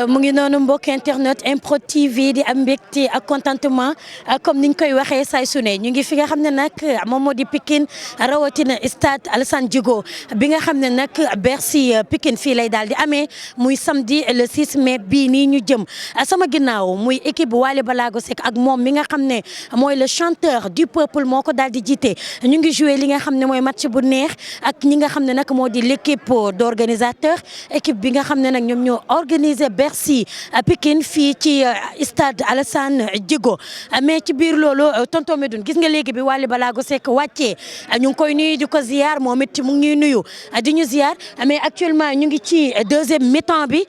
mu ngi noonu mbokk internet MPROD TV di am mbégte ak contentement comme niñ koy waxee saay su ne ñu ngi fi nga xam ne nag moom moo di Pikine rawatina stade Alassane Djigo bi nga xam ne nag Bercy Pikine fii lay daal di amee muy samedi le 6 mai bii nii ñu jëm sama ginnaaw muy équipe bu Wally Ballago Seck ak moom mi nga xam ne mooy le chanteur du peuple moo ko daal di jiite ñu ngi joué li nga xam ne mooy match bu neex ak ñi nga xam ne nag moo di l' équipe d' organisateur équipe bi nga xam ne nag ñoom ñoo organisé Bercy Pikine fii ci stade Alassane Djigo mais ci biir loolu tonton Medoune gis nga léegi bi Wally Ballago Seck wàccee ñu ngi koy nuyu di ko ziar moom it mu ngi ñuy nuyu di ñu ziar mais actuellement ñu ngi ci deuxième mi-temps bi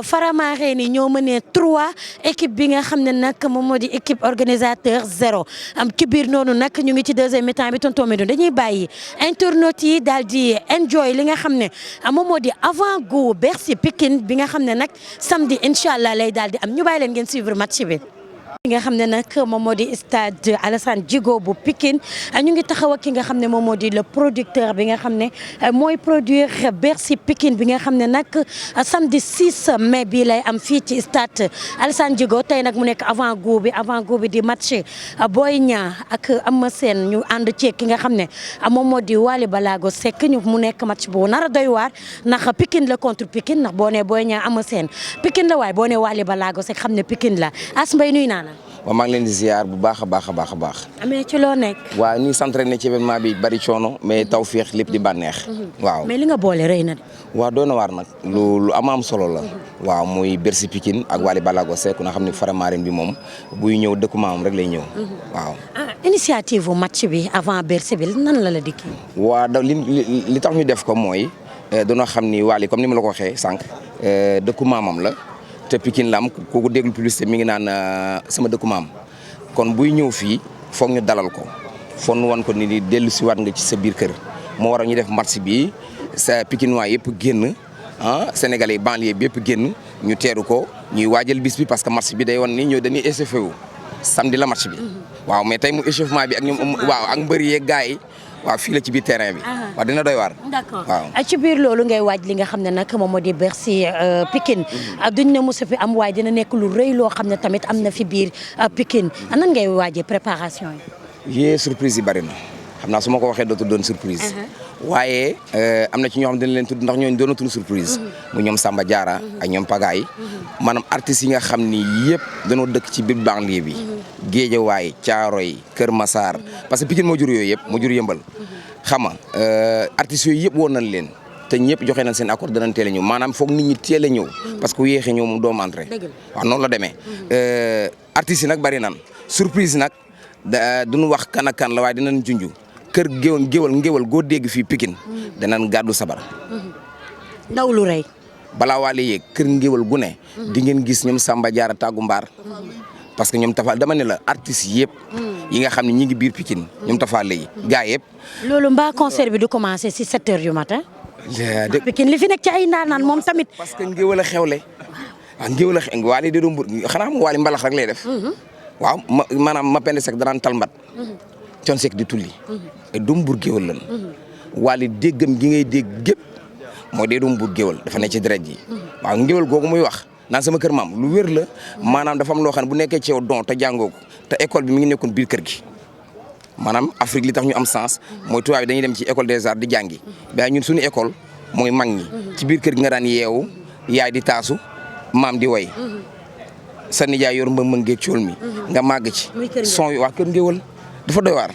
Faramareen yi ñoo mënee 3 équipe bi nga xam ne nag moom moo di équipe organisateur 0 ci biir noonu nag ñu ngi ci deuxième mi-temps bi tonton Medoune dañuy bàyyi internautes yi daal di enjoy li nga xam ne moom moo di avant goût Bercy Pikine bi nga xam ne nag samedi incha allah lay daal di am ñu bàyyi leen ngeen suivre match bi. ki nga xam ne nag moom moo di stade Alassane Djigo bu Pikine ñu ngi taxaw ak ki nga xam ne moom moo di le producteur bi nga xam ne mooy produire Bercy Pikine bi nga xam ne nag samedi 6 mai bi lay am fii ci stade Alassane Djigo tey nag mu nekk avant goût bi di match Boy Niang ak Eumeu Sène ñu ànd ceeg ki nga xam ne moom moo di Wally Ballago Seck ñu mu nekk match bu nar a doy waar ndax Pikine la contre Pikine ndax boo nee Boy Niang Eumeu Sène Pikine la waaye boo nee Wally Ballago Seck xam ne Pikine la As Mbaye nuyu naa la. waaw maa ngi leen di ziar bu baax a baax. amee ci loo nekk. waaw ñuy centré ne ci événement bi bari coono mais taw féex lépp di bànneex. waaw mais li nga boole rëy na de. waaw doon na waar nag lu am solo la. waaw muy Bercy Pikine ak Wally Ballago Seck nga xam ne Faramareen bi moom buy ñëw dëkku maamam rek lay ñëw. waaw. initiative bu match bi avant Bercy bi nan la dikki. waaw da li tax ñu def ko mooy dañoo xam ni Wally comme ni ma la ko waxee sànq dëkku maamam la. te Pikine la am kooku déglu publicité mi ngi naan sama dëkku maam kon buy ñëw fii foog ñu dalal ko foog ñu wan ko ni dellu si waat nga ci sa biir kër moo waral ñu def match bi sa Pikinois yëpp génn Sénégalais banlieue bi yëpp génn ñu teeru ko ñuy waajal bis bi parce que match bi day wan ni ñoo dañuy échauffé wu samedi la match bi waaw mais tey mu échauffement bi ak ñoom waaw ak mbëri yeeg gars yi waaw fii la ci biir terrain bi. waaw dina doy waar. d'accord waaw ci biir loolu ngay waaj li nga xam ne nag moom moo di Bercy Pikine duñ ne mos a fi am waaye dina nekk lu rëy loo xam ne tamit am na fi biir Pikine nan ngay waajee préparation yi. surprise yi bari na xam naa su ma ko waxee dootul doon surprise. waaye am na ci ñoo xam dañ leen tudd ndax ñooñu doonatul surprise. mu ñoom Samba Diarra ak ñoom Pagaay maanaam artistes yi nga xam ni yëpp dañoo dëkk ci biir banlieue bi. Géejawaay Caaroy Kër Massar parce que Pikine moo jur yooyu yëpp moo jur yëmbal. xam nga artistes yooyu yëpp woon nañ leen te ñëpp joxe nañ seen accord danañ teel a ñëw maanaam foog nit ñi teel a ñëw. parce que ku yéexee ñëw moom doomu entrée. waaw noonu la demee. artistes yi nag bari nan surprise nag duñu wax kan ak kan la waaye dinañ junj kër ngéwal goo dégg fii Pikine danañ gàddu sabar. ndaw lu rëy. balaa Wally yeeg kër ngéwal gu ne. di ngeen gis ñoom Samba Diarra tàggu mbaar. parce que ñoom Tafa dama ne la artistes yëpp. yi nga xam ne ñi ngi biir Pikine ñoom Tafa lay gaa yëpp. loolu mbaa concert bi du commencé si 7 heures du matin. Pikine li fi nekk ci ay ndaanaan moom tamit. parce que ngéwal a xewle. waaw ngéwal a xew Wally de doon xanaa mu Wally mbalax rek lay def. waaw maanaam ma pende sek danaan talmbat. con sek di tulli. et doomu buur géwal lan. Wally déggam gi ngay dégg gépp mooy dee doomu buur géwal dafa ne ci deret ji. waaw ngéwal googu muy wax. naan sama kër maam lu wér la maanaam dafa am loo xam ne bu nekkee ci yow don te jàngoo ko te école bi mi ngi nekkoon biir kër gi maanaam Afrique li tax ñu am sens mooy tubaab yi dañuy dem ci école des arts di jàngi waaye ñun suñu école mooy mag ñi ci biir kër gi nga daan yeewu yaay di taasu maam di way sa nijaay yor mbëng geeg cool mi nga màgg ci son yi waa kër ngéwal dafa doy waar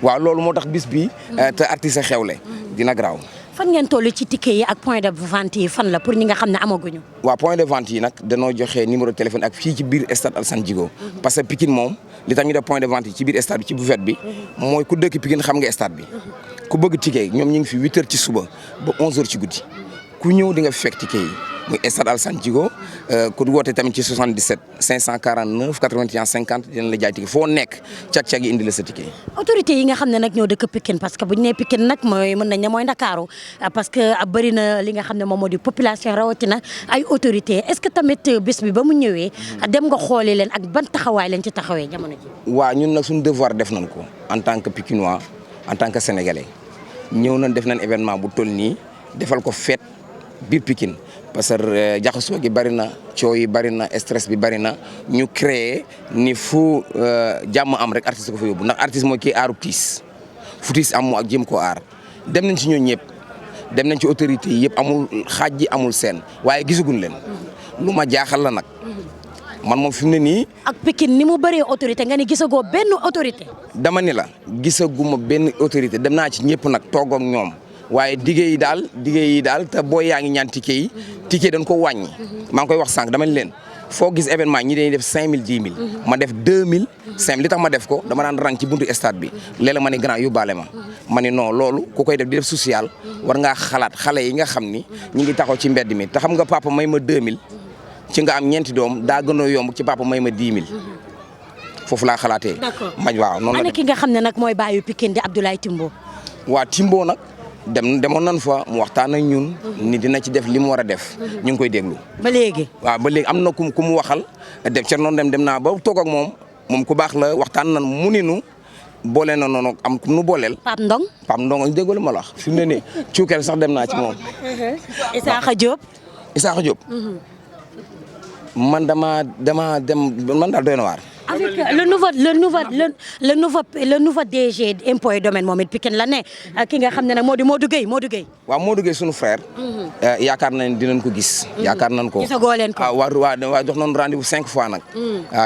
waaw loolu moo tax bis bi te artiste xewle dina garaaw. fan ngeen toll ci ticket yi ak point de vente yi fan la pour ñi nga xam ne amaguñu. waaw point de vente yi nag danoo joxe numéro de téléphone ak fii ci biir stade Alassane Djigo parce que Pikine moom li tax ñu def point de vente yi ci biir stade bi ci buffet bi mooy ku dëkk Pikine xam nga stade bi ku bëgg ticket ñoom ñu ngi fi 8 heures ci suba ba 11 heures ci guddi ku ñëw di nga fekk ticket yi muy stade Alassane Djigo ku woote tamit ci 77 549 81 50 dinañ la jaay ticket foo nekk cag-cag yi indi la sa ticket. autorité yi nga xam ne nag ñoo dëkk Pikine parce que bu ñu nee Pikine nag mooy mën nañ ne mooy Ndakaaru parce que bëri na li nga xam ne moom moo di population rawatina ay autorité est-ce que tamit bés bi ba mu ñëwee dem nga xooli leen ak ban taxawaay lañ ci taxawee jamono ji. waaw ñun nag suñu devoir def nañ ko en tant que Pikinois en tant que sénégalais ñëw nañ def nañ événement bu toll nii defal ko fête biir Pikine parce que jaxasoo gi bari na coow yi bari na stress bi bari na ñu créer ni fu jàmm am rek artiste ko fa yóbbu ndax artiste mooy kii aaru tiis fu tiis am mu ak jëm koo aar dem nañ ci ñooñu ñëpp dem nañ ci autorité yi yëpp amul xaaj ji amul seen waaye gisaguñ leen lu ma jaaxal la nag man moom fi mu ne nii. ak Pikine ni mu bëree autorité nga ni gisagoo benn autorité. dama ni la gisaguma benn autorité dem naa ci ñëpp nag toog ak ñoom waaye diggé yi daal te boo yaa ngi ñaan ticket yi dañ ko wàññi. maa ngi koy wax sànq dama ni leen foo gis événement ñi dañuy def 5000 10 000. ma def 2000 5000 li tax ma def ko dama daan rang ci buntu stade bi léeg-léeg ma ne grand yóbbaale ma ni non loolu ku koy def di def social war ngaa xalaat xale yi nga xam ni ñi ngi taxaw ci mbedd mi te xam nga papa may ma 2000 ci nga am ñeenti doom daa gën a yomb ci papa may ma 10 000 foofu laa xalaatee. d'accord waaw noonu la ana ki nga xam ne nag mooy baayu Pikine di Abdoulaye Timbo. waa Timbo nag demoon nan fa mu waxtaan ak ñun. ni dina ci def li mu war a def. ñu ngi koy déglu. ba léegi. waaw ba léegi am na ku mu waxal def ca noonu dem naa ba toog ak moom ku baax la waxtaan nan mu ni nu boole na noonu am ku nu booleel. Pape Ndong déggoo ma la wax fi mu ne nii cuukeel sax dem naa ci moom. Isaaxa Diop. man dama dem man daal doy na waar. avec le nouveau DG impôt et domaine moom it Pikine la ne ki nga xam ne nag moo di Modou Gueye. waaw Modou Gueye sunu frère. yaakaar nañ dinañ ko gis. yaakaar nañ ko gisagoo leen ko. waa jox nañ rendez-vous 5 fois nag.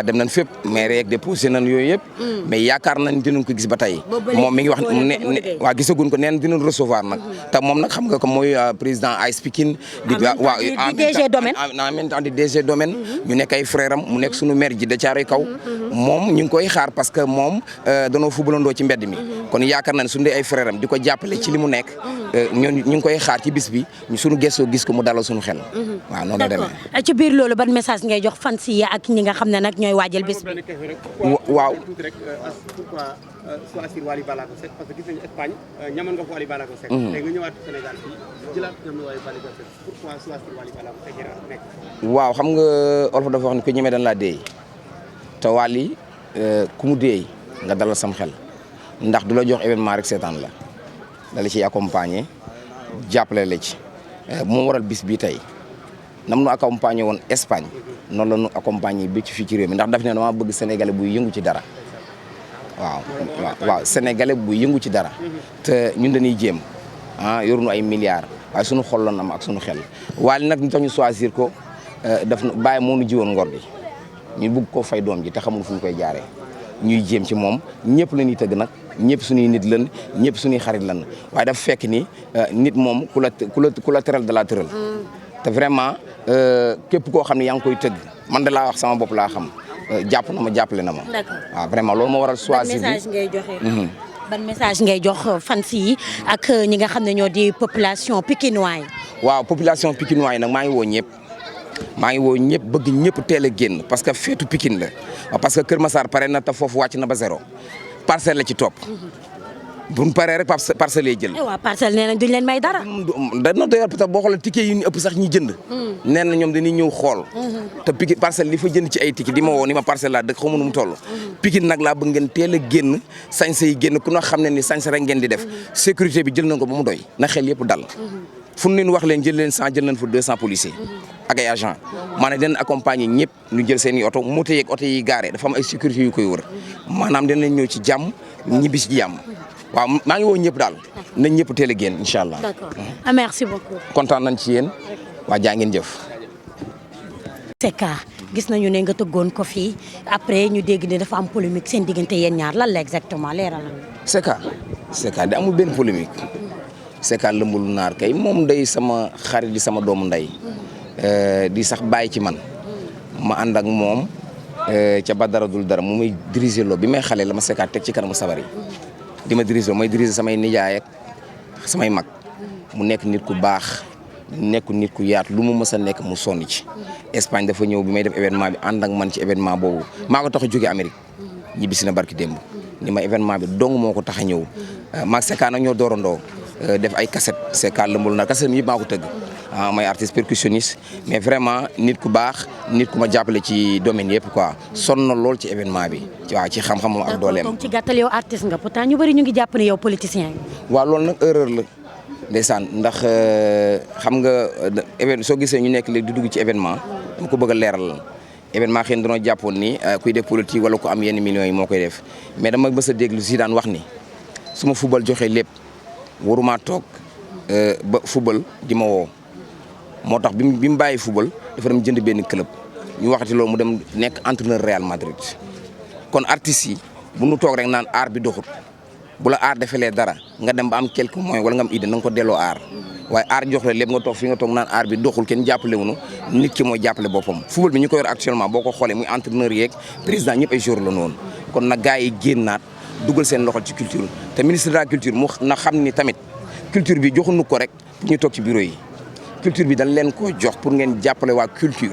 dem nañ fépp maire yeeg déposé nañ yooyu yëpp. mais yaakaar nañ dinañ ko gis ba tey. moom mi ngi wax ne waa gisaguñ ko neen dinañ recevoir nag. te moom nag xam nga ko mooy président AS Pikine. di DG domaine en même temps di DG domaine. ñu nekk ay frère am mu nekk sunu maire ji da Caaroy Kaw. moom ñu ngi koy xaar parce que moom danoo fubalandoo ci mbedd mi kon yaakaar naa ne suñu dee ay frère am di ko jàppale ci li mu nekk ñu ngi koy xaar ci bis bi suñu gëstoo gis ko mu dalal suñu xel. waaw noonu la demee. ci biir loolu ban message ngay jox fans yi ak ñi nga xam ne nag ñooy waajal bis bi. waaw. choisir Wally Ballago Seck parce que gis nañu Espagne ñamoon nga fa Wally Ballago Seck. léegi nga ñëwaat Sénégal fii jëlaat ñoom la Wally Ballago Seck pourquoi choisir Wally Ballago Seck nekk. waaw xam nga olof dafa wax ni ko ñemee dañ laa deey te Wally ku mu deey nga dalal sam xel ndax du la jox événement rek seetaan la da la ciy accompagner jàppale la ci moo waral bis bi tey nam nu accompagner woon Espagne noonu la nu accompagner bi ci fii ci réew mi ndax daf ne dama bëgg sénégalais buy yëngu ci dara. waaw sénégalais bu yëngu ci dara te ñun dañuy jéem yoruñu ay milliards waaye suñu xol la am ak suñu xel Wally nag ñu tax ñu choisir ko daf bàyyi moo nu jiwoon ngor bi ñu bëgg koo fay doom ji te xamul fu ñu koy jaaree ñuy jéem ci moom ñëpp la ñuy tëgg nag ñëpp suñuy nit lan ñëpp suñuy xarit lan waaye dafa fekk ni nit moom ku la teral da laa tëral te vraiment képp koo xam ne yaa ngi koy tëgg man da laa wax sama bopp laa xam jàpp na ma jàppale na ma. waaw vraiment loolu moo waral choisir bi. ban message ngay jox fans yi ak ñi nga xam ne ñoo di population pikinois. waaw population pikinois nag maa ngi woo ñëpp bëgg ñëpp teel a génn parce que feetu Pikine la parce que Kër Massar pare na te foofu wàcc na ba zéro parcelle la ci topp. bu ñu paree rek parcelle lay jël. waaw parcelle nee nañ duñ leen may dara. dana doyal parce que boo xoolee ticket yi ñu ëpp sax ñi jënd. nee na ñoom dañuy ñëw xool. te Pikine parcelle li fa jënd ci ay ticket di ma woo ni ma parcelle laa dëkk xamu nu mu toll. Pikine nag laa bëgg ngeen teel a génn sañse yi génn ku na xam ne ni sañse rek ngeen di def sécurité bi jël nañ ko ba mu doy na xel yëpp dal. fu ñu leen wax leen jël leen 100 jël nañ fa 200 policiers. ak ay agents maanaam dinañ accompagner ñëpp ñu jël seen i oto moto yeeg oto yi gaare dafa am ay sécurité yu koy wër maanaam dinañ ñëw ci jàmm ñibbi ci jàmm. waaw maa ngi woo ñëpp daal nañ ñëpp teel a génn incha allah. d'accord merci beaucoup. kontaan nañ ci yéen waa jaa ngeen jëf. Secka gis nañu ne nga tëggoon ko fii après ñu dégg ne dafa am polémique seen diggante yéen ñaar lan la exactement leeral la. Secka di amul benn polémique. Secka lëmbul naar kay moom day sama xarit di sama doomu ndey. di sax bàyyi ci man. ma ànd ak moom ca ba dara dul dara mu may diriger loo bi may xale la ma Secka teg ci kanamu sabar yi di ma diriger may diriger samay nijaay ak samay mag mu nekk nit ku baax nekk nit ku yaatu lu mu mës a nekk mu sonni ci. Espagne dafa ñëw bi may def événement bi ànd ak man ci événement boobu maa ko tax a jóge Amérique ñibbisi na barki démb ni ma événement bi dong moo ko tax a ñëw maag Secka nag ñoo doorandoo def ay cassette Secka lëmbul naar cassette yëpp maa ko tëgg. may artiste percussionniste mais vraiment nit ku baax nit ku ma jàppale ci domaine yëpp quoi sonn na lool ci événement bi waaw ci xam-xamam ak dooleem. donc ci gàttal yow artiste nga pourtant ñu bëri ñu ngi jàpp ne yow politicien nga. waaw loolu nag erreur la ndeysaan ndax xam nga événement soo gisee ñu nekk léegi di dugg ci événement dama ko bëgg a leeral événement xëy na dañoo jàppoon ni kuy def politique wala ku am yenn millions yi moo koy def mais dama mës a déglu si daan wax ni su ma football joxee lépp waruma toog ba football di ma woo moo tax bi mu bàyyi football dafa dem jënd benn club ñu waxati loolu mu dem nekk entraîneur Real Madrid kon artistes yi bu nu toog rek naan art bi doxut bu la art defelee dara nga dem ba am quelques moyens wala nga am idée na nga ko delloo art waaye art jox la lépp nga toog fi nga toog naan art bi doxul kenn jàppale wuñu nit ki mooy jàppale boppam football bi ñu ko yor actuellement boo ko xoolee muy entraîneur yeeg président ñëpp ay joueurs la noonu kon nag gars yi génnaat dugal seen loxo ci culture te ministre de la culture mu na xam ni tamit culture bi joxuñu ko rek pour ñu toog ci bureau yi culture bi dañ leen ko jox pour ngeen jàppale waa culture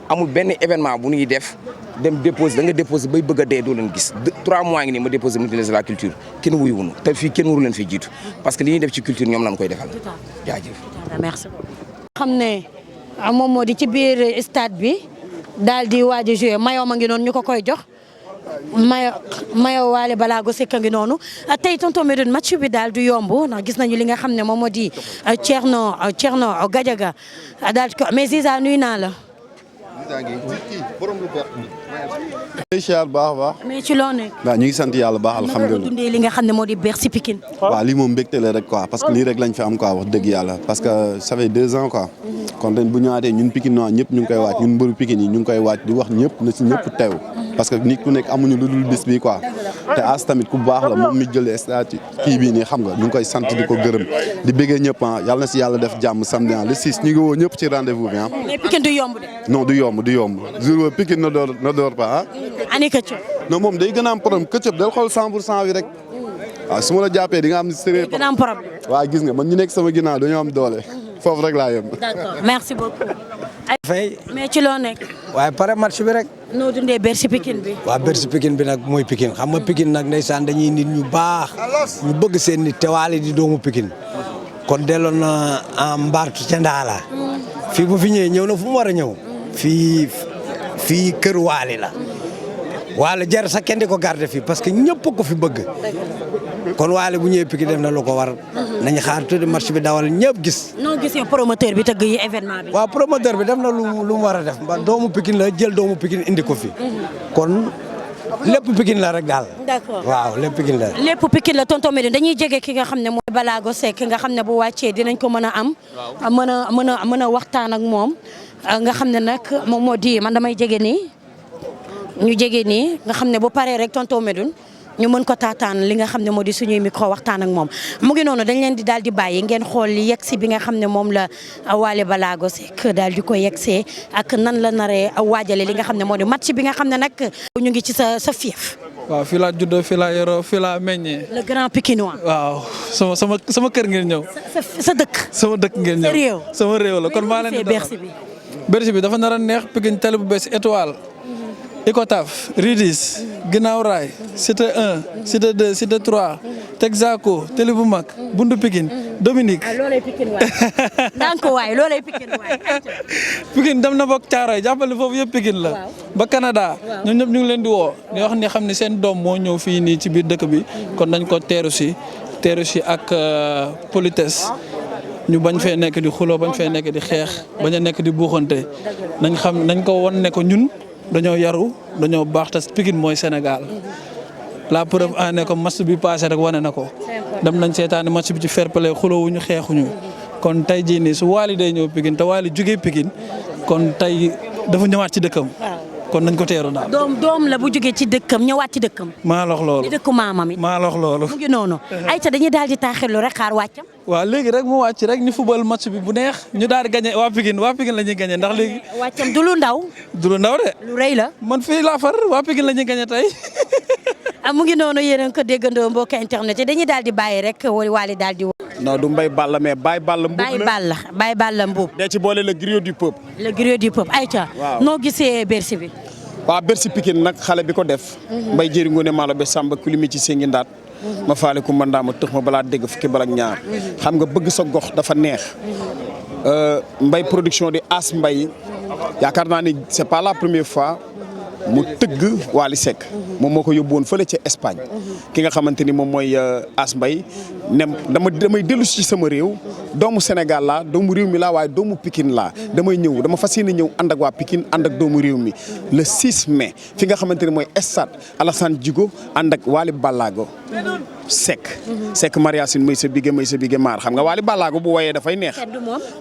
amul benn événement bu ñuy def dem déposer da nga déposer bay bëgg a dee doo leen gis 3 mois ngi nii ma déposer ministre de la culture kenn wuyu wuñu te fii kenn waru leen fi jiitu parce que li ñuy def ci culture ñoom lañ koy defal jaajëf. merci beaucoup. xam ne moom moo di ci biir stade bi daal di waaj a joué mayo ma ngi noonu ñu ko koy jox mayo Wally Ballago Seck ngi noonu tey tonton Medoune match bi daal du yomb ndax gis nañu li nga xam ne moom moo di Thierno Gadiaga daal di ko mais Ziza nuyu naa la. siyaar baax a baax. mais ci loo nekk. waaw ñu ngi sant yàlla baax alhamdulilah. dundee li nga xam ne moo di Bercy Pikine. waaw lii moom mbégte la rek quoi parce que lii rek lañ fi am quoi wax dëgg yàlla parce que ça fait 2 ans quoi. kon ren bu ñëwaatee ñun Pikine noonu ñëpp ñu ngi koy waaj ñun mbëru Pikine yi ñu ngi koy waaj di wax ñëpp na si ñëpp teew. parce que nit ku nekk amuñu lu dul bis bi quoi te as tamit ku baax la moom mi jëlee statut kii bii nii xam nga ñu ngi koy sant di ko gërëm di bëggee ñëpp ah yàlla na si yàlla def jàmm samedi le 6 ñu ngi woo ñëpp ci rendez-vous bi ah. mais Pikine du yomb de. non du yomb jour Pikine na door pas ah. ani këccëg. non moom day gën a am problème këccëg del xool 100% bi rek. waaw su ma la jàppee di nga am sérieux. gën a am problème. waaw gis nga man ñu nekk sama ginnaaw dañoo am doole. foofu rek laa yem. d'accord merci beaucoup. fay mais ci loo nekk. waaye pare match bi rek. noo dundee Bercy Pikine bi. waaw Bercy Pikine bi nag mooy Pikine xam nga Pikine nag ndeysaan dañuy nit ñu baax ñu bëgg seen nit te Wally di doomu Pikine kon delloon na en mbaartu ca Ndaala fii bu fi ñëwee ñëw na fu mu war a ñëw fii kër Wally la Wally jar sax kenn di ko garder fii parce que ñëpp ko fi bëgg kon Wally bu ñëwee Pikine def na lu ko war nañu xaar tuuti match bi dawal ñëpp gis. noo gisee promoteur bi tëgg yi événement bi. waaw promoteur bi def na lu mu war a def ba doomu Pikine la jël doomu Pikine indi ko fi kon lépp Pikine la rek daal. d'accord waaw lépp Pikine la. lépp Pikine la tonton Medoune dañuy jege ki nga xam ne mooy Ballago Seck nga xam ne bu wàccee dinañ ko mën a am. mën a waxtaan ak moom nga xam ne nag moom moo di man damay jege nii ñu jege nii nga xam ne bu paree rek tonton Medoune ñu mën ko taataan li nga xam ne moo di suñuy micro waxtaan ak moom mu ngi noonu dañ leen di daal di bàyyi ngeen xool li yegsi bi nga xam ne moom la Wally Ballago Seck daal di ko yegsee ak nan la naree waajale li nga xam ne moo di match bi nga xam ne nag ñu ngi ci sa fief. waaw fii laa juddoo fii laa yoroo fii laa meññee. le grand Pikinois. waaw sama kër ngeen ñëw. sa dëkk. sama dëkk ngeen ñëw sa réew. sama réew la kon maa leen di Bercy bi. Bercy bi dafa nar a neex Pikine télé bu bees étoile. Icotaf Ridis Ginnaaw Raay Cité 1 Cité 2 Cité 3 Texaco télé bu mag Bundu Pikine Dominique. loolay Pikine waay ndànk waay loolay Pikine waay. Pikine dem na boog Caaroy jàppale foofu yëpp Pikine la. ba Canada ñoom ñëpp ñu ngi leen di woo di wax ni xam ne seen doom moo ñëw fii nii ci biir dëkk bi kon nañ ko teeru si ak politesse. ñu bañ fee nekk di xuloo bañ fee nekk di xeex bañ a nekk di buuxante nañ ko won ne ko ñun. dañoo yaru dañoo baax te Pikine mooy Sénégal la preuve en est que match bi passé rek wane na ko dem nañ seetaani match bi ci fair play xuloowuñu xeexuñu kon tey jii nii su Wally day ñëw Pikine te Wally jugee Pikine kon tey dafa ñëwaat ci dëkkam kon nañ ko teeru daal. doom la bu jugee ci dëkkam ñëwaat ci dëkkam. maa lox loolu di dëkku maamam it. maa lox loolu. mu ngi noonu. ayca dañuy daal di taaxirlu rek xaar wàccam. waaw léegi rek mu wàcc rek ñu football match bi bu neex ñu daal di gagné waa Pikine la ñuy gagné ndax léegi. wàccam du lu ndaw. du lu ndaw de. lu rëy la. man fii laa far waa Pikine la ñuy gagné tey. mu ngi noonu yéen a ngi ko déggandoo mbokk internet yi dañuy daal di bàyyi rek Wally daal di. non du Mbaye Balla mais Baye Balla Mbuub la Baye Balla Mbuub. dee ci boole le griot du peuple. le griot du peuple ayca. waaw noo gisee Bercy bi. waaw Bercy Pikine nag xale bi ko def. Mbaye jëri ngoone maalo be Samba kulimi ci sengi ndaat. ma faale ku ma ndaama tëx ma balaa dégg fukki balak ñaar. xam nga bëgg sa gox dafa neex. Mbaye production di As Mbaye yaakaar naa ni c'est pas la première fois mu tëgg Wally Seck moom moo ko yóbbu woon fële ca Espagne ki nga xamante ni moom mooy As Mbaye ne damay dellu ci sama réew doomu Sénégal laa doomu réew mi laa waaye doomu Pikine laa damay ñëw dama fas yéene ñëw ànd ak waa Pikine ànd ak doomu réew mi le 6 mai fi nga xamante ni mooy stade Alassane Djigo ànd ak Wally Ballago Seck Mariasine may sa bige maar xam nga Wally Ballago bu woyee dafay neex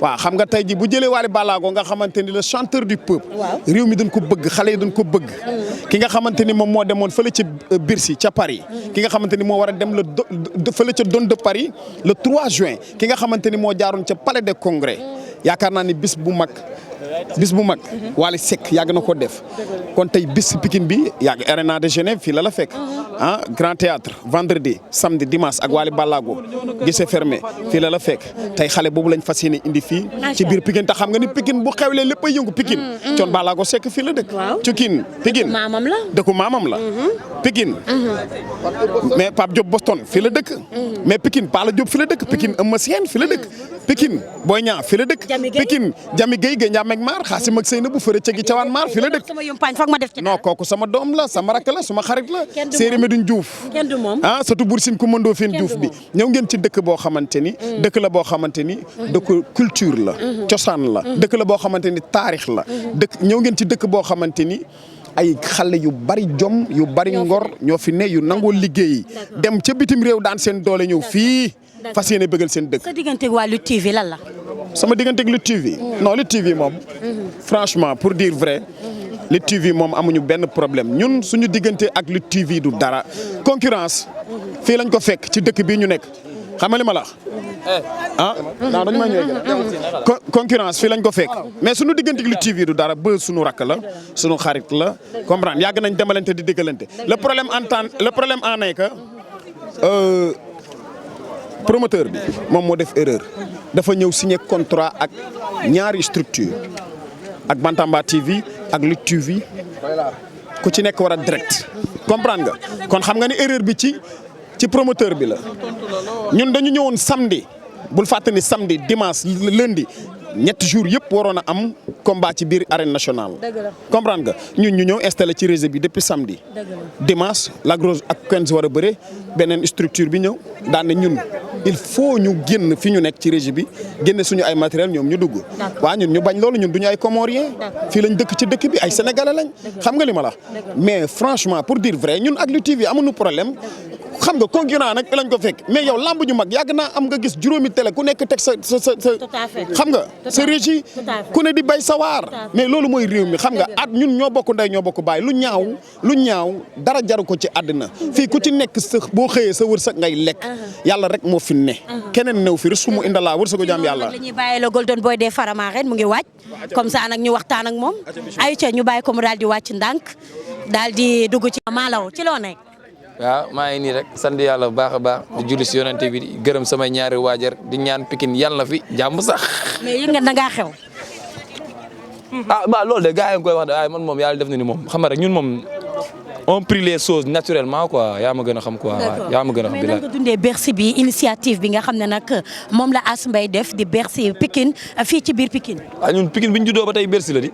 waaw xam nga tey ji bu jëlee Wally Ballago nga xamante ni le chanteur du peuple réew mi dañ ko bëgg xale yi dañ ko bëgg ki nga xamante ni moom moo demoon fële ca Bercy ca Paris ki nga xamante ni moo war a dem fële ca Don de Paris le 3 juin ki nga xamante ni moo jaaroon ca Palais des Congrès yaakaar naa ni bis bu mag Wally Seck yàgg na ko def kon tey bis Pikine bi yàgg Arena de Genève fii la fekk Grand Théâtre vendredi samedi dimanche ak Wally Ballago guichet fermé fii la fekk tey xale boobu lañ fas yéene indi fii ci biir Pikine te xam nga ni Pikine bu xewlee lépp ay yëngu Pikine Thione Ballago Seck fii la dëkk Pikine dëkku maamam la Pikine mais Pape Diop Boston fii la dëkk mais Pikine Pala Diop fii la dëkk Pikine Eumeu Sène fii la dëkk Pikine Boy Niang fii la dëkk Pikine Jami Gueye Ndiamé Maar Xaasim ak Seyna bu fëre cegi cawaan maar fii la dëkk non kooku sama doom la sama rakk la suma xarit la Séeri Medoune Diouf surtout Bour Sine Coumba Ndoffène Diouf bi ñëw ngeen ci dëkk boo xamante ni dëkk la boo xamante ni dëkk culture la cosaan la dëkk la boo xamante ni taarix la ñëw ngeen ci dëkk boo xamante ni ay xale yu bari jom yu bari ngor ñoo fi ne yu nangoo liggéey dem ca bitim réew daan seen doole ñëw fii fas yéene bëggal seen dëkk. sa digganteeg waa Lutte TV lan la. sama digganteeg Lutte TV. non Lutte TV moom. franchement pour dire vrai. Lutte TV moom amuñu benn problème ñun suñu diggante ak Lutte TV du dara. concurrence fii lañ ko fekk ci dëkk bii ñu nekk xam nga li ma la wax. non dañu may ñëw concurrence fii lañ ko fekk mais suñu digganteeg Lutte TV du dara ba suñu rakk la suñu xarit la comprendre yàgg nañ demalante di déggalante le problème en est que. promoteur bi moom moo def erreur dafa ñëw signé contrat ak ñaari structure ak Bantamba TV ak Lutte TV ku ci nekk war a direct comprendre nga kon xam nga ni erreur bi ci promoteur bi la ñun dañu ñëwoon samedi bul fàtte ni samedi dimanche lundi ñetti jours yëpp waroon a am combat ci biir arène nationale comprendre nga ñun ñu ñëw installé ci réseau bi depuis samedi dimanche Lac Rose ak Quench war a bëre beneen structure bi ñëw daan na ñun il faut ñu génn fi ñu nekk ci régie bi génne suñu ay matériel ñoom ñu dugg waa ñun ñu bañ loolu ñun duñu ay comorien fii lañ dëkk ci dëkk bi ay sénégalais lañ xam nga li ma la mais franchement pour dire vrai ñun ak Lutte TV amuñu problème xam nga concurrent nag lañ ko fekk mais yow lamb ju mag yàgg naa am nga gis juróomi télé ku nekk teg sa xam nga sa régie ku ne di bay sa waar mais loolu mooy réew mi xam nga at ñun ñoo bokk ndey ñoo bokk baay lu ñaaw dara jaru ko ci àddina fii ku ci nekk sa boo xëyee sa wërsëg ngay lekk yàlla rek moo fi ne keneen new fi resumu indalaa wërsëgu jaam yàlla la ñuy bàyyi la Golden Boy des Faramaren mu ngi wàcc comme ça nag ñu waxtaan ak moom ayca ñu bàyyi ko mu daal di wàcc ndànk daal di dugg ci Malaw ci loo nekk. waaw maa ngi nii rek sant yàlla bu baax a baax di julli si yonente bi di gërëm samay ñaari waajar di ñaan Pikine yàlla na fi jàmm sax. mais yëg nga da ngaa xew. waaw loolu de gars yi nga koy wax de waaye man moom yàlla def na ni moom xam nga rek ñun moom on prie les choses naturellement quoi yaa ma gën a xam quoi. yaa ma gën a xam mais nan nga dundee Bercy bi initiative bi nga xam ne nag moom la As Mbaye def di Bercy Pikine fii ci biir Pikine. waaw ñun Pikine bi ñu juddoo ba tey Bercy la di.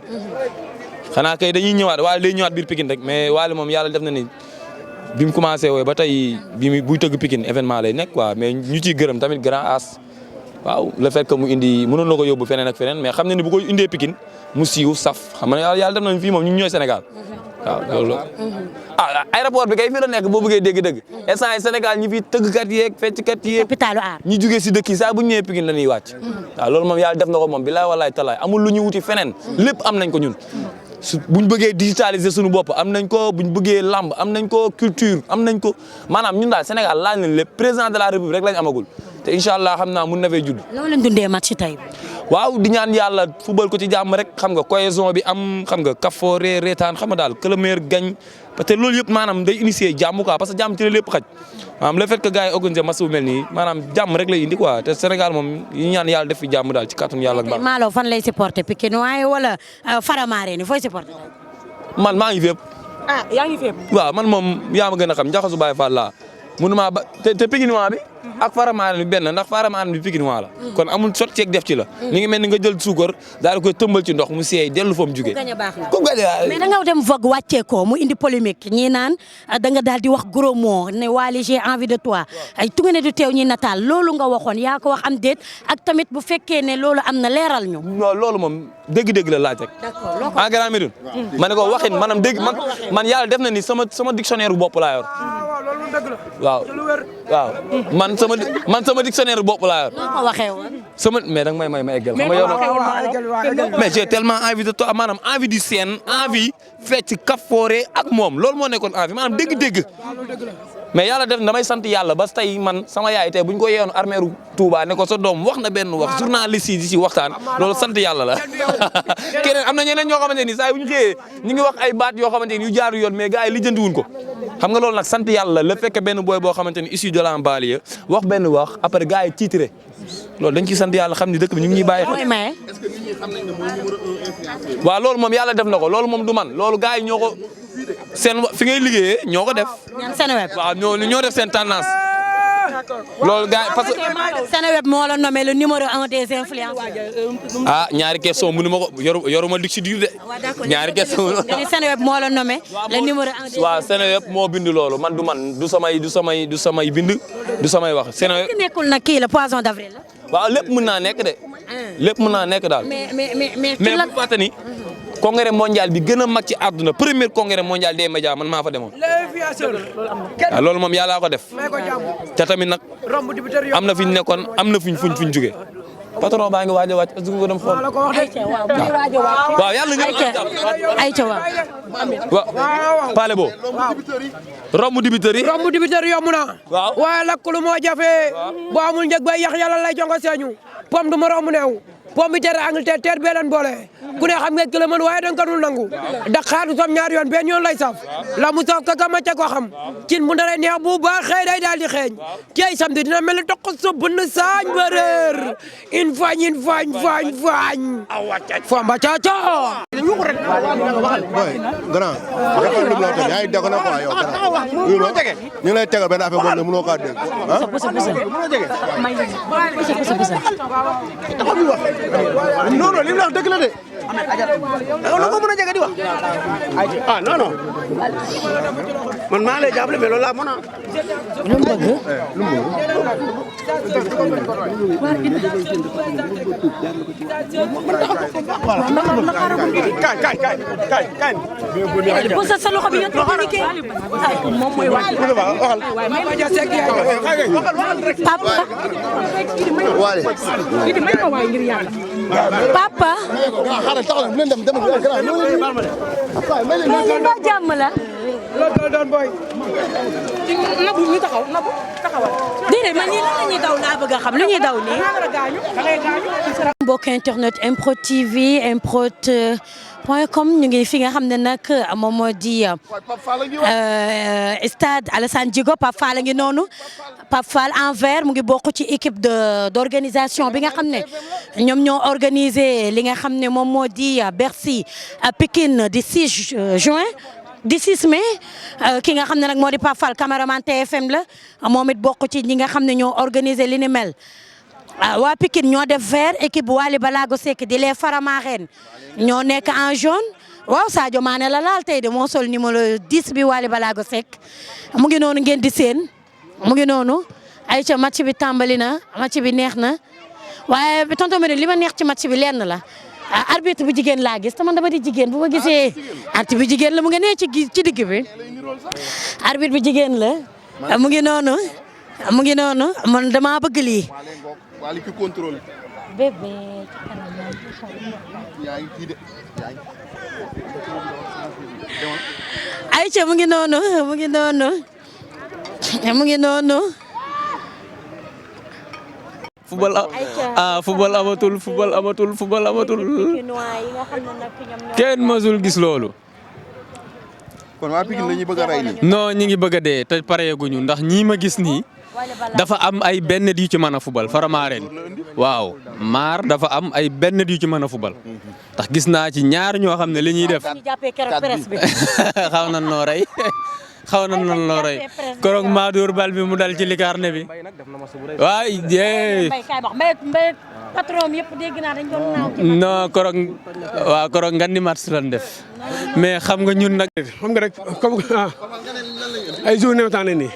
xanaa kay dañuy ñëwaat waaye day ñëwaat biir Pikine rek mais waale moom yàlla def na ni. bi mu commencé wooy ba tey buy tëgg Pikine événement lay nekk quoi mais ñu ciy gërëm tamit grand As waaw le fait que mu indi mënoon na ko yóbbu feneen ak feneen mais xam na ni bu ko indee Pikine mu siiw saf xam nga yàlla def nañ fii moom ñun ñooy Sénégal waaw loolu aéroport bi kay fii la nekk boo bëggee dégg-dëgg instant yi Sénégal ñi fi tëggkat yeeg fecckat yeeg capitalu aar ñi jugee si dëkk yi saa bu ñu ñëwee Pikine la ñuy wàcc waaw loolu moom yàlla def na ko moom bilaay walaay talaay amul lu ñu wuti feneen lépp am nañ ko ñun buñ bëggee digitaliser suñu bopp am nañ ko buñ bëggee lamb am nañ ko culture am nañ ko maanaam ñun daal Sénégal laaj nañ lépp président de la République rek lañ amagul te incha allah xam naa mun na fay judd. loolu lañ dundee match tey. waaw di ñaan yàlla fubal ko ci jàmm rek xam nga cohésion bi am xam nga kafoo reetaan xam nga daal que le meilleur gagne parce que loolu yëpp maanaam day initier jàmm quoi parce que jàmm ci la lépp xaj maanaam le fait que gars yi organisé match bu mel nii maanaam jàmm rek lay indi quoi te Sénégal moom yi ñaan yàlla def fi jàmm daal ci kàttanu yàlla ak baax. Malaw fan lay supporter Pikine waaye wala Faramaren fooy supporter. man maa ngi fépp. yaa ngi fépp. waaw man moom yaa ma gën a xam njaxasu Baye Fall laa mënuma ba te Pikinois bi ak Faramareen bi benn ndax Faramareen bi Pikine waa la kon amul sot ceeg def ci la ni ngi mel ni nga jël suukar daal di koy tëmbal ci ndox mu seey dellu fa mu jugee ku gañ mais da nga dem Vogue wàccee ko mu indi polémique ñii naan da nga daal di wax gros mot ne Wally j'ai envie de toi ay tunga ne du teew ñi nataal loolu nga waxoon yaa ko wax am déet ak tamit bu fekkee ne loolu am na leeral ñu. non loolu moom dégg-dégg la laaj rek. d'accord loo ko en Grand Médine ma ne ko waxin maanaam dégg man yàlla def na ni sama dictionnaire bu bopp laa yor. waaw waaw man sama dictionnaire bu bopp laa yor. noo ko waxee woon. mais danga may ma eggal xam nga yow mais j'ai tellement envie de toi maanaam envie du scène envie fecc kafoore ak moom loolu moo nekkoon envie maanaam dégg-dégg. mais yàlla def damay sant yàlla ba tey man sama yaay tey bu ñu ko yeewoon armeeru Touba ne ko sa doom wax na benn wax journaliste yi di ci waxtaan loolu sant yàlla la. keneen am na ñeneen ñoo xamante ni saa bu ñu xëyee ñu ngi wax ay baat yoo xamante ni yu jaaru yoon mais gars yi lijjantiwuñ ko xam nga loolu nag sant yàlla la fekk benn boy boo xamante ni issu de la banlieue wax benn wax après gars yi tiitre loolu dañ ciy sant yàlla xam ni dëkk bi ñu ngi ñuy bàyyi xel. waaw loolu moom yàlla def na ko loolu moom du man loolu gars yi ñoo ko seen fi ngay liggéeyee ñoo ko def. waaw ñoo def seen tendance. loolu gars parce que Seneweb moo la nommé le numéro 1 des influenceurs. ñaari question mënu ma ko yoruma lig si diir de. ñaari question Seneweb moo la nommé le numéro 1 des. waaw Seneweb moo bind loolu man du samay bind du samay wax Seneweb. nekkul nag kii la poisson d'avril la. waaw lépp mën naa nekk de. lépp mën naa nekk daal. mais bu fàtte ni congrès mondial bi gën a mag ci àdduna premier congrès mondial des médias man maa fa demoon. waaw loolu moom yàllaa ko def. te tamit nag am na fi ñu nekkoon am na fuñ jógee. patron baa ngi waaj a wàcc est-ce que nga dem xool. waaw yàlla ayca waaw Paale Bo. romb dibiteri. romb dibiteri yomb na. waaw waaye lakkulu moo jafe. boo amul njëg bay yàq yàlla lay jongo seeñu. pom du ma romb neew. pomme bi terre Angleterre terre bee leen boole. ku ne xam nga ki la mën waaye da nga ko dul nangu. Dakar du sam ñaari yoon benn yoon lay saf. la mu saf kaka ma ca ko xam. cin bu ndaree neex bu baax xëy day daal di xeeñ. cey samedi dina mel ni toq sa bën saañ ba réer. in fañ. Famba caca. boy grand dafa lu la teg yaa ngi dégg na quoi yow ñu lay tegal benn affaire boobu ne mënoo kaa dégg non non li mu wax dëgg la de loolu ko mën a jege di wax non non man maa lay jàppale mais loolu laa mën a kaay sa loxo bi moom mooy wax papa xaaral taxaw bu leen dem dem ba jàmm la loolu doon boy nabu ñu taxaw nabu taxawal déedéet man ñii lan la ñuy daw laa bëgg a xam lu ñuy daw nii mbokk internet MPROD TV MPROD.com ñu ngi fi nga xam ne nag moom moo di stade Alassane Djigo Pape Fall a ngi noonu Pape Fall en vert mu ngi bokk ci équipe d'organisation bi nga xam ne ñoom ñoo organisé li nga xam ne moom moo di Bercy Pikine di 6 juin di 6 mai ki nga xam ne nag moo di Pape Fall caméraman TFM la moom it bokk ci ñi nga xam ne ñoo organisé li ni mel waa Pikine ñoo def vert équipe Wally Balago Seck di les Faramareen ñoo nekk en jaune waaw Sadio Mané la laal tey de moo sol numéro 10 bi Wally Balago Seck mu ngi noonu ngeen di seen mu ngi noonu ayca match bi tàmbali na match bi neex na waaye tonton Mbène li ma neex ci match bi lenn la arbitre bu jigéen laa gis te man dama di jigéen bu ma gisee arbitre bu jigéen la mu ngi nee ci digg bi arbitre bu jigéen la mu ngi noonu man dama bëgg lii. Wally ki contrôle bébé ayca mu ngi noonu football amatul kenn mësul gis loolu. kon waa Pikine la ñuy bëgg a rey nii. non ñi ngi bëgg a dee te pareeguñu ndax ñii ma gis nii dafa am ay benn di ci mën a football Faramareen waaw maar dafa am ay benn di ci mën a football ndax gis naa ci ñaar ñoo xam ne li ñuy def xaw na noo rey xaw na noonu loo rey korog maa dóor bal bi mu dal ci likarne bi waay jee mbay patron yëpp dégg naa dañ doon naaw non korog ngandi match lan def mais xam nga ñun nag xam nga rek comme ay journée waxtaan nii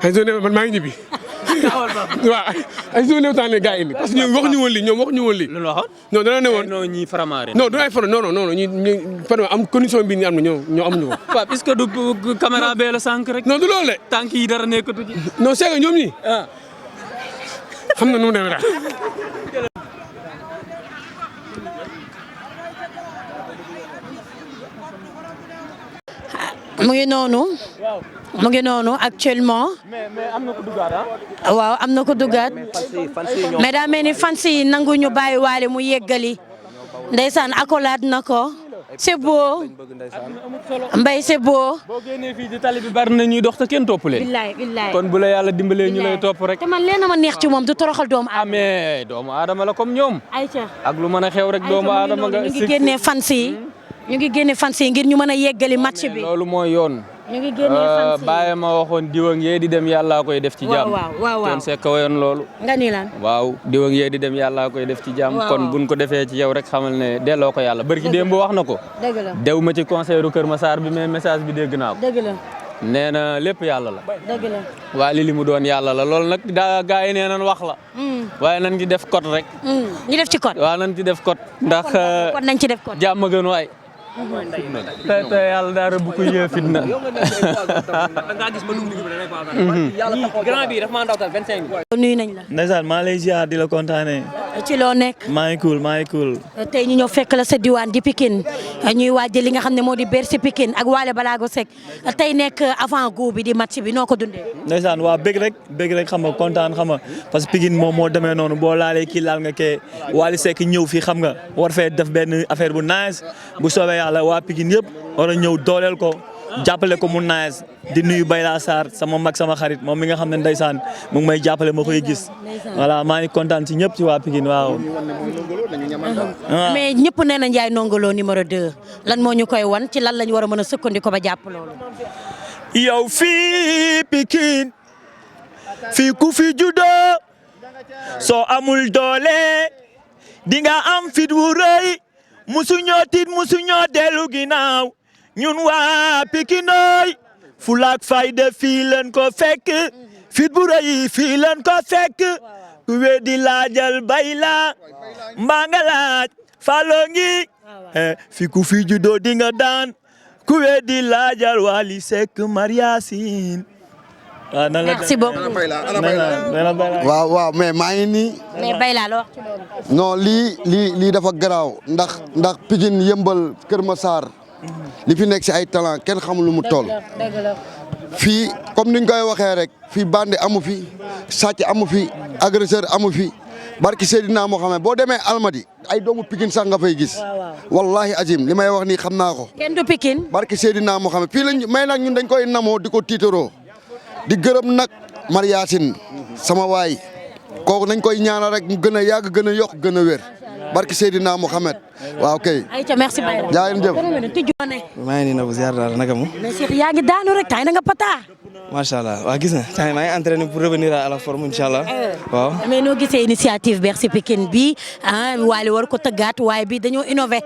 ay journée man maa ngi ñibbi waaw ay journée waxtaan ne gars yi nii parce que ñoom waxuñu woon lii ñoom waxuñu woon lii. lu ñu waxoon non dana ne woon non ñii faramaare. non du ay faro non ñi am condition bi ñu am na ñoo amuñu ko. waaw est-ce que du caméra bee la sànq rek. non du loolu de. tànk yi dara nekkatu ci. non c'est que ñoom ñi xam na nu mu demee daal. mu ngi noonu actuellement. mais am na ko duggaat waaw am na ko duggaat. mais daa mel ni fans yi nanguñu bàyyi waale mu yeggali. ndeysaan accolade na ko. c'est beau. Mbaye c'est beau. boo génnee fii ci tali bi bari na ñuy dox te kenn topp leen. billaay kon bu la yàlla dimbalee ñu lay topp rek. te man leen ma neex ci moom du toroxal doomu aadama. mais doomu aadama la comme ñoom. ayca ak lu mën a xew rek doomu aadama nga. ñu ngi génnee fans yi. ñu ngi génne fans yi ngir ñu mën a yeggali match bi. loolu mooy yoon. ñu ngi génnee fans yi bàyyi ma waxoon diwang yee di dem yàllaa koy def ci jàmm. waaw Thione Seck woyoon loolu. nga ni lan. waaw diwang yee di dem yàllaa koy def ci jàmm. kon buñ ko defee ci yow rek xamal ne delloo ko yàlla barki démb wax na ko. dëgg la dew ma ci conseil Kër Massar bi mais message bi dégg naa ko. dëgg la. nee na lépp yàlla la. dëgg la. waa li mu doon yàlla la loolu nag daa gaa yi nee nañ wax la. waaye nañ ci def code rek. ñu def ci code. waaw nañ ci def code. ndax kon nañ ci def code. jàmm gën waay. te yàlla daa rëbb ku yee fitna. nuyu nañ la. ndeysaan maa lay ziar di la kontaanee. ci loo nekk. maa ngi cool. tey ñu ñëw fekk la sa diwaan di Pikine ñuy waaj li nga xam ne moo di Bercy Pikine ak Wally Ballago Seck tey nekk avant goût bi di match bi noo ko dundee. ndeysaan waa bëgg rek xam nga kontaan xam nga parce que Pikine moom moo demee noonu boo laalee kii laal nga kee Wally Seck ñëw fii xam nga war fee def benn affaire bu nice bu soobee yàlla waa Pikine yëpp war a ñëw dooleel ko jàppale ko mu nice di nuyu Bayla Sarr sama mag sama xarit moom mi nga xam ne ndeysaan mu ngi may jàppale ma koy gis voilà maa ngi kontaan ci ñëpp ci waa Pikine waaw. mais ñëpp nee na Ndiaye Ndongo Lo numéro 2 lan moo ñu koy wan ci lan lañ war a mën a sukkandiku ba jàpp loolu. yow fii Pikine fii ku fi juddoo soo amul doole di nga am fit wu rëy musuñoo tiit musuñoo dellu ginnaaw ñun waa Pikinoy fulaak fayda fii leen ko fekk fit bu rëy fii leen ko fekk ku weddi laajal Bayla mbaa nga laaj Fallou ngi fi ku fi juddoo di nga daan ku weddi laajal Wally Seck Mariasin. merci beaucoup. waaw mais maa ngi nii. mais Bayla la wax ci loolu. non lii dafa garaaw ndax Pikine Yëmbal Kër Massar li fi nekk si ay talent kenn xamul lu mu toll. fii comme niñ koy waxee rek fii bande amu fi sàcc amu fi agresseur amu fi barki Seydina Mohamed boo demee Almadi ay doomu Pikine sax nga fay gis. wallahi azim li may wax nii xam naa ko. kenn du Pikine. barki Seydina Mohamed fii lañ may nag ñun dañ koy namoo di ko tiitaroo di gërëm nag Mariasin sama waay kooku nañ koy ñaanal rek mu gën a yàgg gën a yokk gën a wér barki Seydina Mohamed waaw kay. ayca merci Bayla. jaa ngeen jëf. maa ngi nii na bu ziar daal naka mu. mais Cheikh yaa ngi daanu rek tay na nga pata. macha allah waa gis na temps maa ngi entraîné pour revenir à la forme incha allah waaw. mais noo gisee initiative Bercy Pikine bi Wally war ko tëggaat waaye bi dañoo innové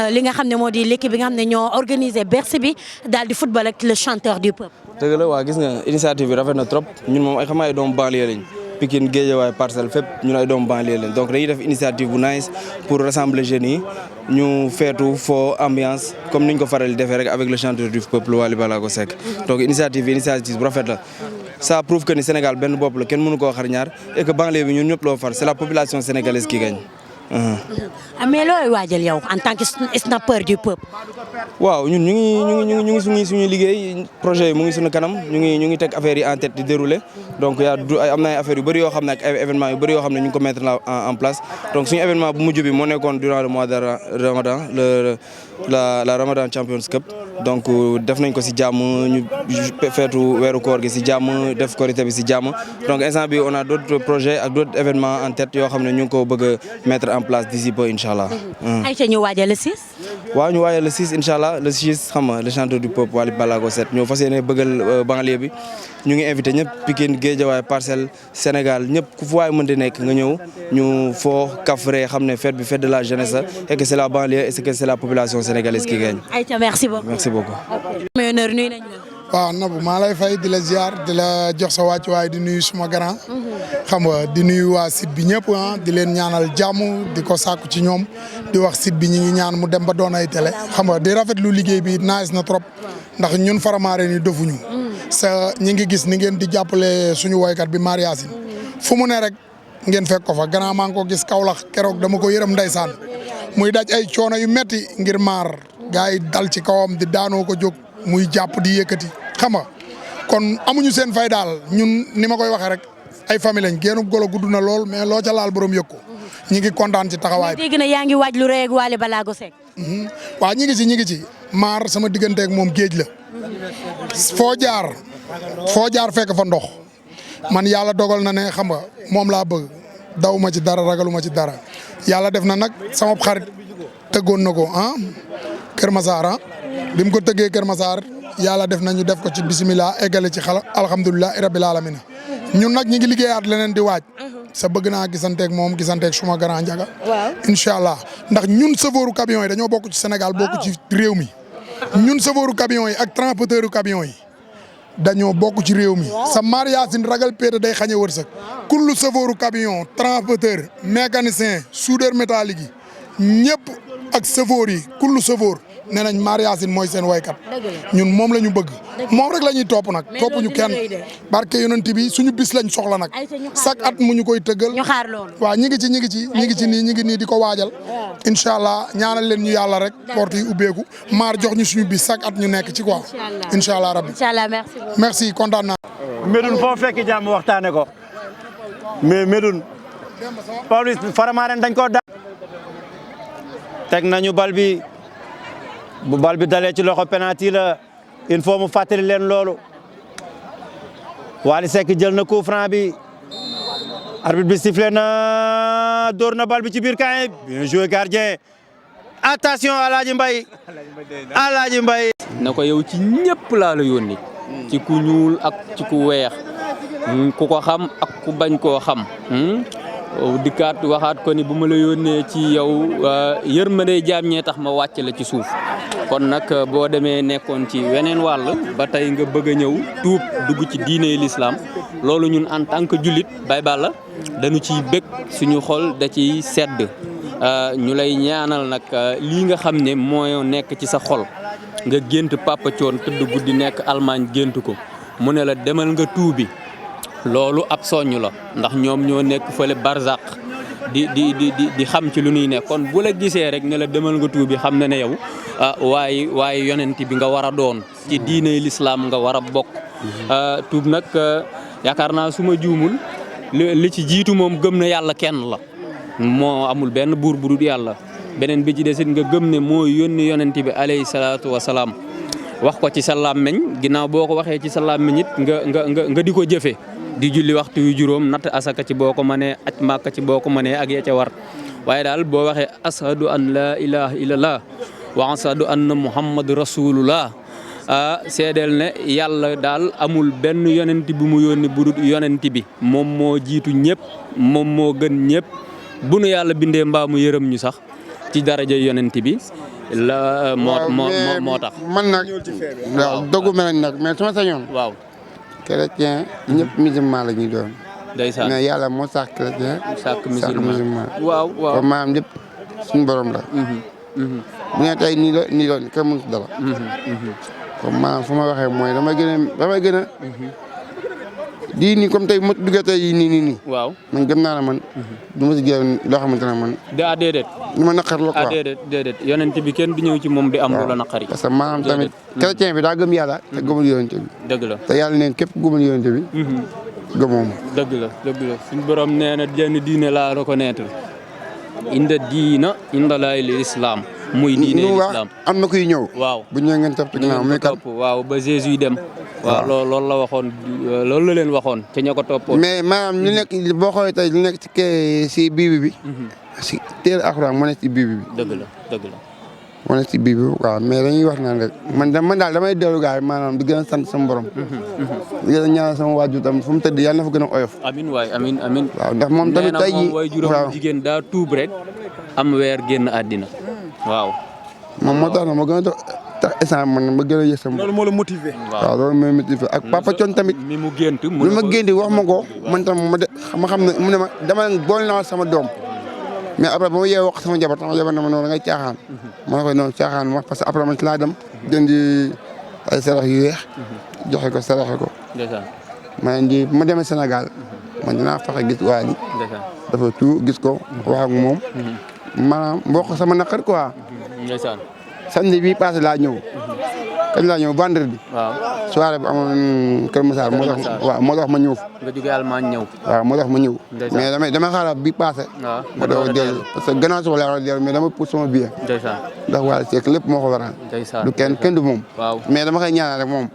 li nga xam ne moo di l'équipe bi nga xam ne ñoo organisé Bercy bi daal di football ak le chanteur du peuple. dëgg la waa gis nga initiative bi rafet na trop ñun moom ay xam ay doomu banlieue lañ Pikine Guédiawaye Parcelles fépp ñun ay doomu banlieue lañ donc dañuy def initiative bu nice pour rassembler jeunes yi ñu feetu foo ambiance comme niñ ko faral di defee rek avec le chanteur du peuple Wally Ballago Seck donc initiative bu rafet la ça prouve que ni Sénégal benn bopp la kenn mënu koo xar ñaar et que banlieue bi ñun ñëpp loo far c'est la population sénégalaise qui gagne. mais looy waajal yow en tant que snapper du peuple. waaw ñun ñu ngi suñuy liggéey projet yi mu ngi suñu kanam ñu ngi teg affaire yi en tête di dérouler donc am na ay affaires yu bëri yoo xam ne ak ay événements yu bëri yoo xam ne ñu ngi ko mettre en place donc suñu événement bu mujj bi moo nekkoon durant le mois de Ramadan la Ramadan Champions Cup donc def nañ ko si jàmm ñu feetu weeru koor gi si jàmm def korité bi si jàmm donc instant bi on a d'autres projets ak d'autres événements en tête yoo xam ne ñu ngi ko bëgg a mettre en place d'ici peu incha allah. ayca ñu waajal le 6. waaw ñu waajal le 6 incha allah le 6 xam nga le chanteur du peuple Wally Ballago Seck ñoo fas yéene bëggal banlieue bi ñu ngi invité ñëpp Pikine Guédiawaye Parcelles Sénégal ñëpp ku fu waay mën di nekk nga ñëw ñu foo kafre xam ne fête bi fête de la jeunesse et que c'est la banlieue et que c'est la population sénégalaise qui gagne. ayca merci beaucoup. merci beaucoup. waaw Nabou maa lay fay di la ziar di la jox sa wàccuwaay di nuyu suma grand. xam nga di nuyu waa site bi ñëpp di leen ñaanal jàmm di ko sàkku ci ñoom di wax site bi ñi ngi ñaan mu dem ba doon ay télé. xam nga di rafetlu liggéey bi nice na trop ndax ñun Faramareen yi defuñu. sa ñi ngi gis ni ngeen di jàppale suñu woykat bi Mar Yacine fu mu ne rek ngeen fekk ko fa grand maa ngi ko gis Kaolack keroog dama ko yërëm ndeysaan muy daj ay coono yu metti ngir maar gars yi dal ci kawam di daanoo ko jóg muy jàpp di yëkkati xam nga kon amuñu seen fay daal ñun ni ma koy waxee rek ay famille lañ génn golo gudd na lool mais loo ca laal borom yëg ko ñi ngi kontaan ci taxawaay bi. dégg na yaa ngi waaj lu rëy ak Wally Ballago Seck. waaw ñi ngi ci maar sama digganteeg moom géej la foo jaar fekk fa ndox man yàlla dogal na ne xam nga moom laa bëgg daw ma ci dara ragalu ma ci dara yàlla def na nag sama xarit tëggoon na ko Kër Massar bi mu ko tëggee Kër Massar yàlla def na ñu def ko ci bisimilah eggale ci alhamdulilah rabbil alamin ñun nag ñi ngi liggéeyaat leneen di waaj. sa bëgg naa gisanteeg moom gisanteeg suma grand Ndiaga. waaw incha allah ndax ñun chauffeuru camion yi dañoo bokk ci Sénégal bokk ci réew mi. ñun chauffeuru camion yi ak transporteuru camion yi dañoo bokk ci réew mi. sa Mar Yacine ragal péete day xañe wërsëg. kullu chauffeuru camion transporteur mécanicien soudeur métallique yi ñëpp ak chauffeur yi kullu chauffeur nee nañ Mar Yacine mooy seen waykat. ñun moom la ñu bëgg. moom rek la ñuy topp nag. topp ñu kenn barke yonent bi suñu bis lañ soxla nag. chaque at mu ñu koy tëggal. ñu xaar loolu. waaw ñi ngi ci di ko waajal. incha allah ñaanal leen ñu yàlla rek. porte yi ubbeeku maar jox ñu suñu bis chaque at ñu nekk ci quoi. incha allah rabbi. merci kontaan naa. Médoune foo fekk jàmm waxtaane ko mais Médoune Pawlish Faramareen dañ ko daan. teg nañu bal bi. bu bal bi dalee ci loxo penalty la il faut mu fàttali leen loolu Wally Seck jël na coup franc bi arbitre bi sifflé na dóor na bal bi ci biir camp bien joué gardien attention Alaaji Mbaye na ko yow ci ñëpp laa la yónni ci ku ñuul ak ci ku weex ku ko xam ak ku bañ koo xam dikkaat waxaat ko ni bu ma la yónnee ci yow yërmande jaam ñee tax ma wàcc la ci suuf kon nag boo demee nekkoon ci weneen wàll ba tey nga bëgg a ñëw tuub dugg ci diine l'islam loolu ñun en tant que jullit bay balla dañu ciy bëgg suñu xol da ciy sedd ñu lay ñaanal nag lii nga xam ne moo nekk ci sa xol nga gént Papa Thione tëdd guddi nekk Allemagne gént ko mu ne la demal nga tuubi loolu ab soññ la ndax ñoom ñoo nekk fële barzak di xam ci lu ñuy nekk kon bu la gisee rek ne la demal nga tuubi xam na ne yow waaye yonent bi nga war a doon ci diine l'islam nga war a bokk tuub nag yaakaar naa su ma juumul li ci jiitu moom gëm na yàlla kenn la moo amul benn buur bu dul yàlla beneen bi ci desit nga gëm ne moo yónni yonent bi alayhi salaatu wasalaam wax ko ci sa làmmiñ ginnaaw boo ko waxee ci sa làmmiñ it nga di ko jëfe di julli waxtu yu juróom natt asaka ci boo ko mënee aj màkka ci boo ko mënee ak ya ca war waaye daal boo waxee ashadu an la ilaha illallah wa ashadu anna muhammad rasulullah seedeel ne yàlla daal amul benn yonent bu mu yónni bu dul yonent bi moom moo jiitu ñëpp moom moo gën ñëpp bu nu yàlla bindee mbaa mu yërëm ñu sax ci daraja yonent bi la moo tax man nag waaw dogu mel nag mais su ma sañoon waaw chrétien ñëpp musulman la ñuy doon ndeysaan mais yàlla moo sax chrétien sàkk musulman waaw kon maanaam lépp suñu borom la bu ne tey nii la kenn mënut dara comme maanaam fu ma waxee mooy damay gën a di nii comme tey bu ma duggee tey nii waaw man gëm naa ne man du ma si génn loo xamante ne man déedéet lu ma naqar la quoi déedéet yonent bi kenn du ñëw ci moom di am lu la naqari parce que maanaam tamit chrétien bi daa gëm yàlla te gëmul yonent bi dëgg la te yàlla neen képp gëmul yonent bi gëmoo ma dëgg la suñu borom nee na jenn diine laa reconnaître inda diina inda laay islam muy diine l'islam am na kuy ñëw. waaw bu ñëwee ngeen topp ginnaaw muy kan. waaw ba Jésus dem. waaw loolu la waxoon loolu la leen waxoon ca ña ko toppoon. mais maanaam ñu nekk boo xoolee tey lu nekk ci kii si biibi bi. si téere Alxuraan moo nekk ci biibi bi. dëgg la dëgg la. moo nekk ci biibi bi waaw mais dañuy wax naan rek man daal damay dellu gars yi maanaam di gën a sant sama borom. di gën a ñaanal sama waajur tam fu mu tëdd yàlla na fa gën a oyof. amiin waay amiin. waaw ndax moom tamit tey jii way juróom jigéen daa tuub rek am weer génn àddina waaw. moom moo tax na ma gën a tax instant man ma gën a yëg sama. loolu moo la motivé. waaw loolu moo motivé ak Papa Thione tamit. mi mu gént lu ma génti wax ma ko man tam ma xam ne mu ne ma dama boole naa sama doom mais après ba ma yeewee wax sama jabar na ma noonu ngay caaxaan. ma ne ko noonu caaxaan ma parce que après man ci laa dem jëndi ay sarax yu weex joxe ko saraxe ko. ma indi bu ma demee Sénégal man dinaa fexe gis waa ji. dafa tout gis ko wax ak moom. maanaam mbokk sama naqar quoi. samedi bii passé laa ñëw. kañ laa ñëw vendredi. waaw soirée bi amoon Kër Massar moo tax ma ñëw. nga jóge Allemagne ñëw. waaw moo tax ma ñëw. mais dama xaaral bii passé. waaw ma doog a dellu parce que gannaaw suba laa war a dellu mais dama pour sama billet. ndax Wally Seck lépp moo ko waral. du kenn du moom. mais dama koy ñaanal rek moom.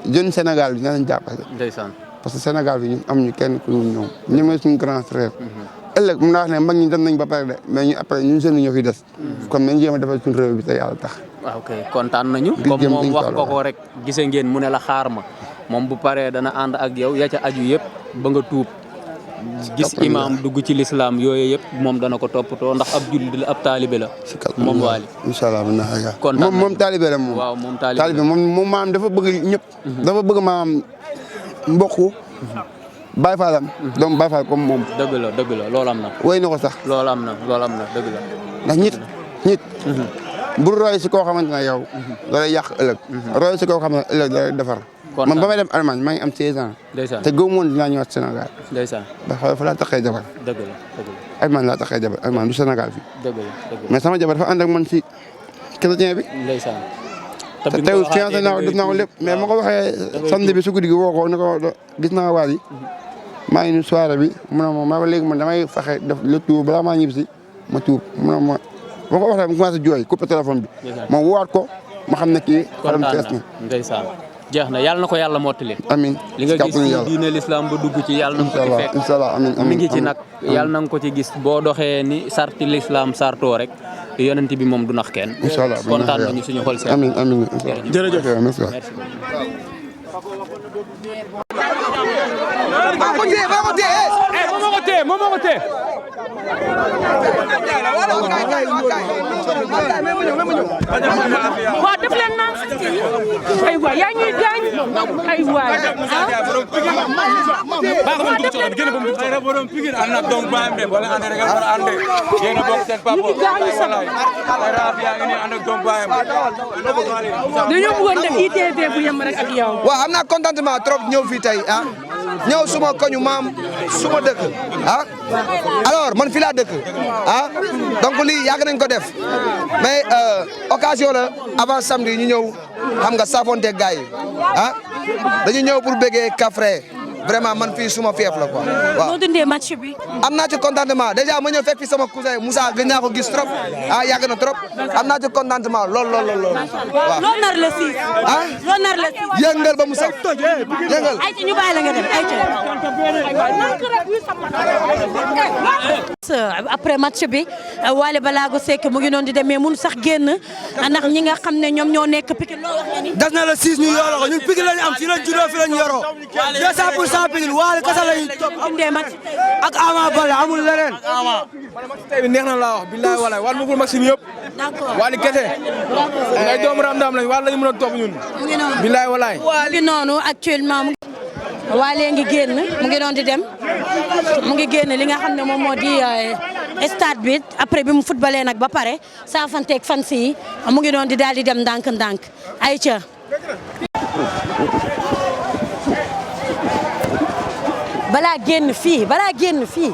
jeune Sénégal bi dinañ jàppale. parce que Sénégal bi ñun am ñu kenn ku ñoom ñu ngi suñu grand frère. ëllëg mun naa wax ne mag ñi dem nañ ba pare de mais ñu après ñun jeunes ñoo fi des. comme nañ jéem a defal suñu réew bi te yàlla tax. waaw ok kontaan nañu. comme moom wax ko rek gise ngeen mu ne la xaar ma moom bu paree dana ànd ak yow ya ca aju yëpp ba nga tuub. gis imam dugg ci lislaam yooyu yëpp moom dana ko toppatoo ndax ab jullit la ab taalibe la. moom Wally. incha allah mën naa yaakaar. kontaan moom taalibe la moom. waaw moom taalibe moom maam dafa bëgg ñëpp. dafa bëgg maam mbokku. Baye Fallam. doomu Baye Fall comme moom. dëgg la loolu am na. woy na ko sax. loolu am na dëgg la. ndax nit. bu roy si koo xamante ne yow. da lay yàq ëllëg. roy si koo xamante ne ëllëg da lay defar. man ba may dem Allemagne maa ngi am 16 ans. ndeysaan te góob moon dinaa ñëwaat Sénégal. ndeysaan ndax fa laa taxee jabar. dëgg la. Allemagne laa taxee jabar Allemagne du Sénégal fii. dëgg la. mais sama jabar dafa ànd ak man si chrétien bi. ndeysaan. te teewul fiancé naa ko def naa ko lépp mais ma ko waxee samedi bi su guddi gi woo ko ne ko gis naa Wally maa ngi nuyu soirée bi mu ne ma léegi man damay fexe def le tour balaa maa ñibbi si ma tuub mu ne ma ko waxee mu commencé jooy coupé téléphone bi. ma woowaat ko ma xam ne kii. xaram fees na ndeysaan jeex na yàlla na ko yàlla mottali. amiin li nga gis ci diine l'islam ba dugg ci yàlla na nga ko ci fekk. incha allah amiin mi ngi ci nag yàlla na nga ko ci gis boo doxee ni sarti l'islam sartoo rek yonent bi moom du nax kenn. incha allah kontaan nañu suñu xol seen. amiin jërëjëf merci. waaw def leen naan ay waay yaa ñuy gaañ ay waay dañoo bëggoon def ITV bu yem rek ak yow. waaw am naa contentement trop ñëw fii tey ñëw suma koñu maam suma dëkk alors man fii laa dëkk donc lii yàgg nañ ko def mais occasion la avant samedi ñu ñëw xam nga safonte gars yi dañu ñëw pour bëggee Kaffrine vraiment man fii suma fief la quoi waaw. noo dundee match bi. am naa ci contentement déjà ma ñëw fekk fi sama cousin Moussa gën naa ko gis trop yàgg na trop am naa ci contentement lool. waaw loo nar la siis. loo nar la siis. yëngal ba mu saf yëngal. ayca ñu bàyyi la nga dem ayca. après match bi Wally Ballago Seck mu ngi noonu di demee mun sax génn ndax ñi nga xam ne ñoom ñoo nekk Pikine loo wax nga ni. des na la siis ñu yoroo ko ñun Pikine lañu am fii lañ juddoo fii lañ yoroo 200% Pikine Wally kese lañu topp ak Ama Baldé amul leneen. tey bi neex na laa wax billahi walaay wàllu mu maxime yëpp. d'accord Wally kese. ay doomu Ramdam lañ wàll lañu mën a topp ñun. billahi walaay. mu ngi noonu actuellement Wally ngi génn mu ngi doon di dem mu ngi génn li nga xam ne moom moo di stade bi après bi mu footballé nag ba pare saafanteeg fans yi mu ngi doon di daal di dem ndànk-ndànk ayca. balaa génn fii